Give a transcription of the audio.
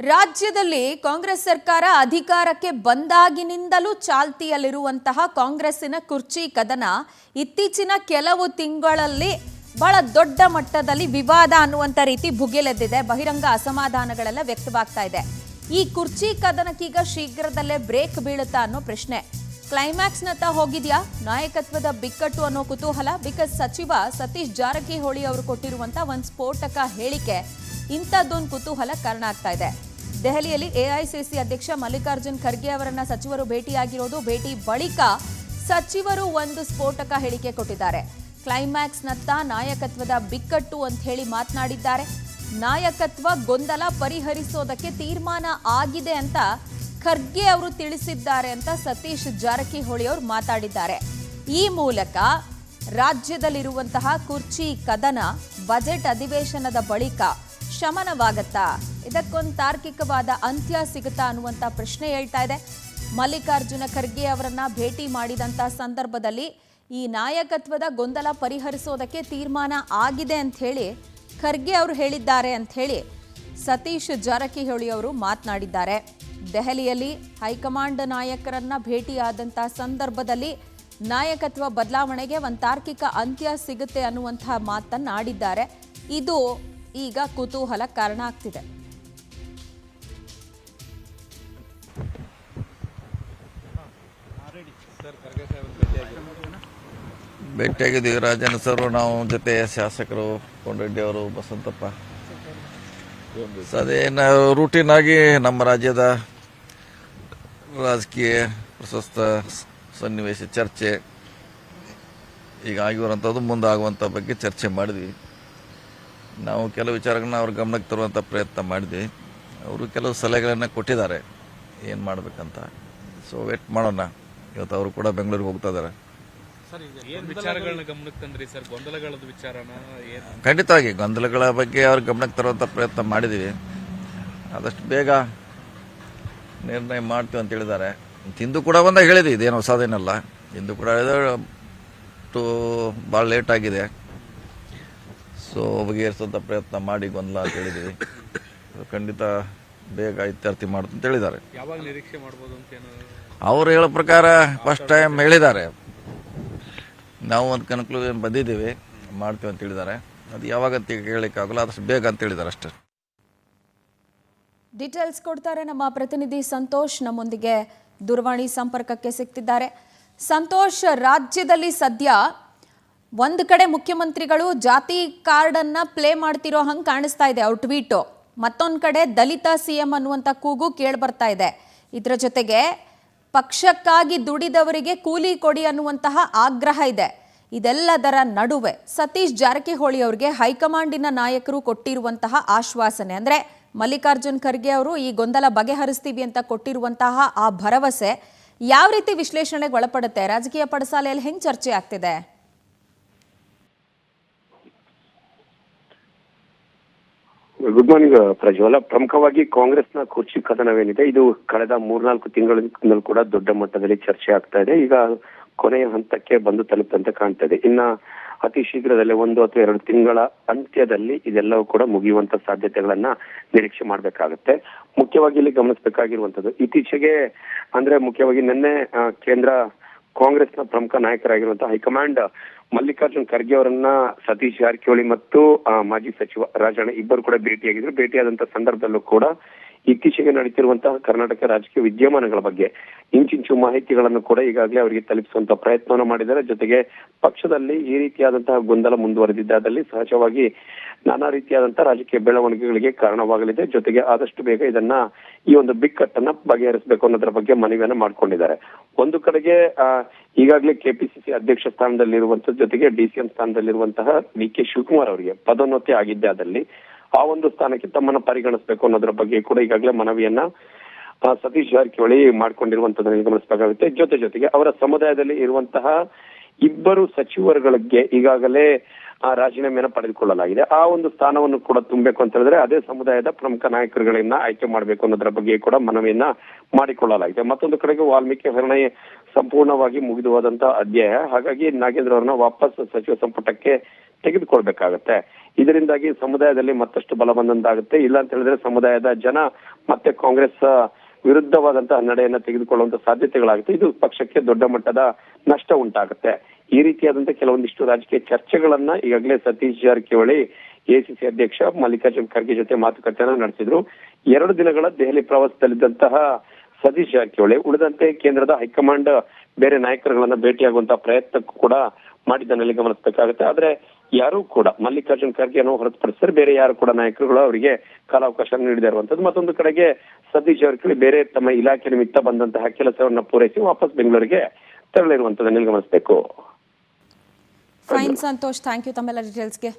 ರಾಜ್ಯದಲ್ಲಿ ಕಾಂಗ್ರೆಸ್ ಸರ್ಕಾರ ಅಧಿಕಾರಕ್ಕೆ ಬಂದಾಗಿನಿಂದಲೂ ಚಾಲ್ತಿಯಲ್ಲಿರುವಂತಹ ಕಾಂಗ್ರೆಸ್ಸಿನ ಕುರ್ಚಿ ಕದನ ಇತ್ತೀಚಿನ ಕೆಲವು ತಿಂಗಳಲ್ಲಿ ಬಹಳ ದೊಡ್ಡ ಮಟ್ಟದಲ್ಲಿ ವಿವಾದ ಅನ್ನುವಂತ ರೀತಿ ಭುಗಿಲೆದ್ದಿದೆ. ಬಹಿರಂಗ ಅಸಮಾಧಾನಗಳೆಲ್ಲ ವ್ಯಕ್ತವಾಗ್ತಾ ಇದೆ. ಈ ಕುರ್ಚಿ ಕದನಕ್ಕೀಗ ಶೀಘ್ರದಲ್ಲೇ ಬ್ರೇಕ್ ಬೀಳುತ್ತಾ ಅನ್ನೋ ಪ್ರಶ್ನೆ. ಕ್ಲೈಮ್ಯಾಕ್ಸ್ ನತ್ತ ಹೋಗಿದ್ಯಾ ನಾಯಕತ್ವದ ಬಿಕ್ಕಟ್ಟು ಅನ್ನೋ ಕುತೂಹಲ. ಬಿಕಾಸ್ ಸಚಿವ ಸತೀಶ್ ಜಾರಕಿಹೊಳಿ ಅವರು ಕೊಟ್ಟಿರುವಂತ ಒಂದು ಸ್ಫೋಟಕ ಹೇಳಿಕೆ ಇಂಥದ್ದೊಂದು ಕುತೂಹಲ ಕಾರಣ ಆಗ್ತಾ ಇದೆ. ದೆಹಲಿಯಲ್ಲಿ ಎಐಸಿಸಿ ಅಧ್ಯಕ್ಷ ಮಲ್ಲಿಕಾರ್ಜುನ್ ಖರ್ಗೆ ಅವರನ್ನ ಸಚಿವರು ಭೇಟಿಯಾಗಿರೋದು. ಭೇಟಿ ಬಳಿಕ ಸಚಿವರು ಒಂದು ಸ್ಫೋಟಕ ಹೇಳಿಕೆ ಕೊಟ್ಟಿದ್ದಾರೆ. ಕ್ಲೈಮ್ಯಾಕ್ಸ್ ನತ್ತ ನಾಯಕತ್ವದ ಬಿಕ್ಕಟ್ಟು ಅಂತ ಹೇಳಿ ಮಾತನಾಡಿದ್ದಾರೆ. ನಾಯಕತ್ವ ಗೊಂದಲ ಪರಿಹರಿಸೋದಕ್ಕೆ ತೀರ್ಮಾನ ಆಗಿದೆ ಅಂತ ಖರ್ಗೆ ಅವರು ತಿಳಿಸಿದ್ದಾರೆ ಅಂತ ಸತೀಶ್ ಜಾರಕಿಹೊಳಿ ಅವರು ಮಾತಾಡಿದ್ದಾರೆ. ಈ ಮೂಲಕ ರಾಜ್ಯದಲ್ಲಿರುವಂತಹ ಕುರ್ಚಿ ಕದನ ಬಜೆಟ್ ಅಧಿವೇಶನದ ಬಳಿಕ ಶಮನವಾಗತ್ತಾ, ಇದಕ್ಕೊಂದು ತಾರ್ಕಿಕವಾದ ಅಂತ್ಯ ಸಿಗುತ್ತಾ ಅನ್ನುವಂಥ ಪ್ರಶ್ನೆ ಹೇಳ್ತಾ ಇದೆ. ಮಲ್ಲಿಕಾರ್ಜುನ ಖರ್ಗೆ ಅವರನ್ನ ಭೇಟಿ ಮಾಡಿದಂಥ ಸಂದರ್ಭದಲ್ಲಿ ಈ ನಾಯಕತ್ವದ ಗೊಂದಲ ಪರಿಹರಿಸೋದಕ್ಕೆ ತೀರ್ಮಾನ ಆಗಿದೆ ಅಂತ ಹೇಳಿ ಖರ್ಗೆ ಅವರು ಹೇಳಿದ್ದಾರೆ ಅಂತ ಹೇಳಿ ಸತೀಶ್ ಜಾರಕಿಹೊಳಿ ಅವರು ಮಾತನಾಡಿದ್ದಾರೆ. ದೆಹಲಿಯಲ್ಲಿ ಹೈಕಮಾಂಡ್ ನಾಯಕರನ್ನ ಭೇಟಿಯಾದಂಥ ಸಂದರ್ಭದಲ್ಲಿ ನಾಯಕತ್ವ ಬದಲಾವಣೆಗೆ ಒಂದು ತಾರ್ಕಿಕ ಅಂತ್ಯ ಸಿಗುತ್ತೆ ಅನ್ನುವಂತಹ ಮಾತನ್ನ ಆಡಿದ್ದಾರೆ. ಇದು ಈಗ ಕುತೂಹಲ ಕಾರಣ ಆಗ್ತಿದೆ. ಭೇಟಿಯಾಗಿದ್ದೀವಿ ರಾಜನ್ ಸರ್, ನಾವು ಜೊತೆ ಶಾಸಕರು ಕೊಂಡರೆಡ್ಡಿ ಅವರು, ಬಸಂತಪ್ಪ. ಅದೇನು ರೂಟೀನ್ ಆಗಿ ನಮ್ಮ ರಾಜ್ಯದ ರಾಜಕೀಯ ಪ್ರಶಸ್ತ ಸನ್ನಿವೇಶ ಚರ್ಚೆ ಈಗ ಆಗಿರುವಂಥದ್ದು ಮುಂದಾಗುವಂಥ ಬಗ್ಗೆ ಚರ್ಚೆ ಮಾಡಿದ್ವಿ. ನಾವು ಕೆಲವು ವಿಚಾರಗಳನ್ನ ಅವ್ರ ಗಮನಕ್ಕೆ ತರುವಂಥ ಪ್ರಯತ್ನ ಮಾಡಿದ್ವಿ. ಅವರು ಕೆಲವು ಸಲಹೆಗಳನ್ನು ಕೊಟ್ಟಿದ್ದಾರೆ ಏನು ಮಾಡಬೇಕಂತ. ಸೊ ವೇಟ್ ಮಾಡೋಣ. ಇವತ್ತು ಅವರು ಕೂಡ ಬೆಂಗಳೂರಿಗೆ ಹೋಗ್ತಾ ಇದ್ದಾರೆ. ಖಂಡಿತವಾಗಿ ಗೊಂದಲಗಳ ಬಗ್ಗೆ ಅವ್ರ ಗಮನಕ್ಕೆ ತರುವಂಥ ಪ್ರಯತ್ನ ಮಾಡಿದ್ದೀವಿ. ಆದಷ್ಟು ಬೇಗ ನಿರ್ಣಯ ಮಾಡ್ತೀವಿ ಅಂತ ಹೇಳಿದ್ದಾರೆ. ಹಿಂದೂ ಕೂಡ ಬಂದಾಗ ಹೇಳಿದ್ವಿ, ಇದೇನು ಹೊಸದೇನಲ್ಲ. ಹಿಂದೂ ಕೂಡ ಭಾಳ ಲೇಟ್ ಆಗಿದೆ. ಸೊ ಬಗೆಹರಿಸುವಂಥ ಪ್ರಯತ್ನ ಮಾಡಿ ಗೊಂದಲ ಅಂತ ಹೇಳಿದ್ವಿ. ಖಂಡಿತ ಬೇಗ ಇತ್ಯರ್ಥ ಮಾಡ್ತು ಅಂತ ಹೇಳಿದ್ದಾರೆ. ಯಾವಾಗ ನಿರೀಕ್ಷೆ ಮಾಡ್ಬೋದು ಅಂತ ಅವ್ರು ಹೇಳೋ ಪ್ರಕಾರ ಫಸ್ಟ್ ಟೈಮ್ ಹೇಳಿದ್ದಾರೆ. ನಾವು ಒಂದು ಕನ್ಕ್ಲೂಷನ್ ಬಂದಿದ್ದೀವಿ, ಮಾಡ್ತೀವಿ ಅಂತ ಹೇಳಿದ್ದಾರೆ. ಅದು ಯಾವಾಗ ಅಂತ ಹೇಳಲಿಕ್ಕಾಗಲ್ಲ, ಆದಷ್ಟು ಬೇಗ ಅಂತ ಹೇಳಿದ್ದಾರೆ ಅಷ್ಟೇ. ಡೀಟೇಲ್ಸ್ ಕೊಡ್ತಾರೆ ನಮ್ಮ ಪ್ರತಿನಿಧಿ ಸಂತೋಷ್. ನಮ್ಮೊಂದಿಗೆ ದೂರವಾಣಿ ಸಂಪರ್ಕಕ್ಕೆ ಸಿಗ್ತಿದ್ದಾರೆ. ಸಂತೋಷ್, ರಾಜ್ಯದಲ್ಲಿ ಸದ್ಯ ಒಂದು ಕಡೆ ಮುಖ್ಯಮಂತ್ರಿಗಳು ಜಾತಿ ಕಾರ್ಡ್ ಅನ್ನ ಪ್ಲೇ ಮಾಡ್ತಿರೋ ಹಂಗೆ ಕಾಣಿಸ್ತಾ ಇದೆ ಅವ್ರ ಟ್ವೀಟು. ಮತ್ತೊಂದು ಕಡೆ ದಲಿತ ಸಿಎಂ ಅನ್ನುವಂಥ ಕೂಗು ಕೇಳ್ಬರ್ತಾ ಇದೆ. ಇದರ ಜೊತೆಗೆ ಪಕ್ಷಕ್ಕಾಗಿ ದುಡಿದವರಿಗೆ ಕೂಲಿ ಕೊಡಿ ಅನ್ನುವಂತಹ ಆಗ್ರಹ ಇದೆ. ಇದೆಲ್ಲದರ ನಡುವೆ ಸತೀಶ್ ಜಾರಕಿಹೊಳಿ ಅವರಿಗೆ ಹೈಕಮಾಂಡಿನ ನಾಯಕರು ಕೊಟ್ಟಿರುವಂತಹ ಆಶ್ವಾಸನೆ, ಅಂದ್ರೆ ಮಲ್ಲಿಕಾರ್ಜುನ್ ಖರ್ಗೆ ಅವರು ಈ ಗೊಂದಲ ಬಗೆಹರಿಸ್ತೀವಿ ಅಂತ ಕೊಟ್ಟಿರುವಂತಹ ಆ ಭರವಸೆ ಯಾವ ರೀತಿ ವಿಶ್ಲೇಷಣೆಗೆ ಒಳಪಡುತ್ತೆ? ರಾಜಕೀಯ ಪಡಸಾಲೆಯಲ್ಲಿ ಹೆಂಗ್ ಚರ್ಚೆ ಆಗ್ತಿದೆ? ಗುಡ್ ಮಾರ್ನಿಂಗ್ ಪ್ರಜ್ವಲ. ಪ್ರಮುಖವಾಗಿ ಕಾಂಗ್ರೆಸ್ನ ಕುರ್ಚಿ ಕದನವೇನಿದೆ, ಇದು ಕಳೆದ 3-4 ತಿಂಗಳಿಂದಲೂ ಕೂಡ ದೊಡ್ಡ ಮಟ್ಟದಲ್ಲಿ ಚರ್ಚೆ ಆಗ್ತಾ ಇದೆ. ಈಗ ಕೊನೆಯ ಹಂತಕ್ಕೆ ಬಂದು ತಲುಪಂತೆ ಕಾಣ್ತಾ ಇದೆ. ಇನ್ನ ಅತಿ ಶೀಘ್ರದಲ್ಲೇ 1 ಅಥವಾ 2 ತಿಂಗಳ ಅಂತ್ಯದಲ್ಲಿ ಇದೆಲ್ಲವೂ ಕೂಡ ಮುಗಿಯುವಂತ ಸಾಧ್ಯತೆಗಳನ್ನ ನಿರೀಕ್ಷೆ ಮಾಡಬೇಕಾಗುತ್ತೆ. ಮುಖ್ಯವಾಗಿ ಇಲ್ಲಿ ಗಮನಿಸಬೇಕಾಗಿರುವಂತದ್ದು, ಇತ್ತೀಚೆಗೆ ಅಂದ್ರೆ ಮುಖ್ಯವಾಗಿ ನಿನ್ನೆ ಕೇಂದ್ರ ಕಾಂಗ್ರೆಸ್ನ ಪ್ರಮುಖ ನಾಯಕರಾಗಿರುವಂತಹ ಹೈಕಮಾಂಡ್ ಮಲ್ಲಿಕಾರ್ಜುನ್ ಖರ್ಗೆ ಅವರನ್ನ ಸತೀಶ್ ಜಾರಕಿಹೊಳಿ ಮತ್ತು ಮಾಜಿ ಸಚಿವ ರಾಜಣ್ಣ ಇಬ್ಬರು ಕೂಡ ಭೇಟಿಯಾಗಿದ್ರು. ಭೇಟಿಯಾದಂತಹ ಸಂದರ್ಭದಲ್ಲೂ ಕೂಡ ಇತ್ತೀಚೆಗೆ ನಡೀತಿರುವಂತಹ ಕರ್ನಾಟಕ ರಾಜಕೀಯ ವಿದ್ಯಮಾನಗಳ ಬಗ್ಗೆ ಇಂಚಿಂಚು ಮಾಹಿತಿಗಳನ್ನು ಕೂಡ ಈಗಾಗಲೇ ಅವರಿಗೆ ತಲುಪಿಸುವಂತಹ ಪ್ರಯತ್ನವನ್ನು ಮಾಡಿದ್ದಾರೆ. ಜೊತೆಗೆ ಪಕ್ಷದಲ್ಲಿ ಈ ರೀತಿಯಾದಂತಹ ಗೊಂದಲ ಮುಂದುವರೆದಿದ್ದಾದಲ್ಲಿ ಸಹಜವಾಗಿ ನಾನಾ ರೀತಿಯಾದಂತಹ ರಾಜಕೀಯ ಬೆಳವಣಿಗೆಗಳಿಗೆ ಕಾರಣವಾಗಲಿದೆ. ಜೊತೆಗೆ ಆದಷ್ಟು ಬೇಗ ಇದನ್ನ ಈ ಒಂದು ಬಿಕ್ಕಟ್ಟನ್ನ ಬಗೆಹರಿಸಬೇಕು ಅನ್ನೋದ್ರ ಬಗ್ಗೆ ಮನವಿಯನ್ನ ಮಾಡ್ಕೊಂಡಿದ್ದಾರೆ. ಒಂದು ಕಡೆಗೆ ಈಗಾಗಲೇ ಕೆಪಿಸಿಸಿ ಅಧ್ಯಕ್ಷ ಸ್ಥಾನದಲ್ಲಿರುವಂತಹ ಜೊತೆಗೆ ಡಿಸಿಎಂ ಸ್ಥಾನದಲ್ಲಿರುವಂತಹ ಡಿ.ಕೆ. ಶಿವಕುಮಾರ್ ಅವರಿಗೆ ಪದೋನ್ನತಿ ಆಗಿದ್ದೆ ಆದಲ್ಲಿ ಆ ಒಂದು ಸ್ಥಾನಕ್ಕೆ ತಮ್ಮನ್ನ ಪರಿಗಣಿಸಬೇಕು ಅನ್ನೋದ್ರ ಬಗ್ಗೆ ಕೂಡ ಈಗಾಗಲೇ ಮನವಿಯನ್ನ ಸತೀಶ್ ಜಾರಕಿಹೊಳಿ ಮಾಡ್ಕೊಂಡಿರುವಂತದನ್ನ ಗಮನಿಸಬೇಕಾಗುತ್ತೆ. ಜೊತೆಗೆ ಅವರ ಸಮುದಾಯದಲ್ಲಿ ಇರುವಂತಹ ಇಬ್ಬರು ಸಚಿವರುಗಳಿಗೆ ಈಗಾಗಲೇ ರಾಜೀನಾಮೆಯನ್ನು ಪಡೆದುಕೊಳ್ಳಲಾಗಿದೆ. ಆ ಒಂದು ಸ್ಥಾನವನ್ನು ಕೂಡ ತುಂಬಬೇಕು ಅಂತ ಹೇಳಿದ್ರೆ ಅದೇ ಸಮುದಾಯದ ಪ್ರಮುಖ ನಾಯಕರುಗಳನ್ನ ಆಯ್ಕೆ ಮಾಡಬೇಕು ಅನ್ನೋದ್ರ ಬಗ್ಗೆ ಕೂಡ ಮನವಿಯನ್ನ ಮಾಡಿಕೊಳ್ಳಲಾಗಿದೆ. ಮತ್ತೊಂದು ಕಡೆಗೆ ವಾಲ್ಮೀಕಿ ಹಗರಣ ಸಂಪೂರ್ಣವಾಗಿ ಮುಗಿದು ಹೋದಂತಹ ಅಧ್ಯಾಯ. ಹಾಗಾಗಿ ನಾಗೇಂದ್ರ ಅವರನ್ನ ವಾಪಸ್ ಸಚಿವ ಸಂಪುಟಕ್ಕೆ ತೆಗೆದುಕೊಳ್ಬೇಕಾಗತ್ತೆ. ಇದರಿಂದಾಗಿ ಸಮುದಾಯದಲ್ಲಿ ಮತ್ತಷ್ಟು ಬಲ ಬಂದಂತಾಗುತ್ತೆ. ಇಲ್ಲ ಅಂತ ಹೇಳಿದ್ರೆ ಸಮುದಾಯದ ಜನ ಮತ್ತೆ ಕಾಂಗ್ರೆಸ್ ವಿರುದ್ಧವಾದಂತಹ ನಡೆಯನ್ನ ತೆಗೆದುಕೊಳ್ಳುವಂತ ಸಾಧ್ಯತೆಗಳಾಗುತ್ತೆ. ಇದು ಪಕ್ಷಕ್ಕೆ ದೊಡ್ಡ ಮಟ್ಟದ ನಷ್ಟ ಉಂಟಾಗುತ್ತೆ. ಈ ರೀತಿಯಾದಂತಹ ಕೆಲವೊಂದಿಷ್ಟು ರಾಜಕೀಯ ಚರ್ಚೆಗಳನ್ನ ಈಗಾಗಲೇ ಸತೀಶ್ ಜಾರಕಿಹೊಳಿ ಎಸಿಸಿ ಅಧ್ಯಕ್ಷ ಮಲ್ಲಿಕಾರ್ಜುನ್ ಖರ್ಗೆ ಜೊತೆ ಮಾತುಕತೆಯನ್ನ ನಡೆಸಿದ್ರು. 2 ದಿನಗಳ ದೆಹಲಿ ಪ್ರವಾಸದಲ್ಲಿದ್ದಂತಹ ಸತೀಶ್ ಜಾರಕಿಹೊಳಿ ಉಳಿದಂತೆ ಕೇಂದ್ರದ ಹೈಕಮಾಂಡ್ ಬೇರೆ ನಾಯಕರುಗಳನ್ನ ಭೇಟಿಯಾಗುವಂತಹ ಪ್ರಯತ್ನಕ್ಕೂ ಕೂಡ ಮಾಡಿದ್ದನ್ನಲ್ಲಿ ಗಮನಿಸಬೇಕಾಗುತ್ತೆ. ಆದ್ರೆ ಯಾರು ಕೂಡ ಮಲ್ಲಿಕಾರ್ಜುನ್ ಖರ್ಗೆಯನ್ನು ಹೊರತುಪಡಿಸಿದ್ರೆ ಬೇರೆ ಯಾರು ಕೂಡ ನಾಯಕರುಗಳು ಅವರಿಗೆ ಕಾಲಾವಕಾಶ ನೀಡದೇ ಇರುವಂತದ್ದು. ಮತ್ತೊಂದು ಕಡೆಗೆ ಸತೀಶ್ ಜಾರಕಿಹೊಳಿ ಬೇರೆ ತಮ್ಮ ಇಲಾಖೆ ನಿಮಿತ್ತ ಬಂದಂತಹ ಕೆಲಸವನ್ನ ಪೂರೈಸಿ ವಾಪಸ್ ಬೆಂಗಳೂರಿಗೆ ತೆರಳಿರುವಂತದನ್ನ ಗಮನಿಸಬೇಕು. ಫೈನ್ ಸಂತೋಷ್, ಥ್ಯಾಂಕ್ ಯು ತಮ್ಮೆಲ್ಲ ಡೀಟೇಲ್ಸ್ಗೆ.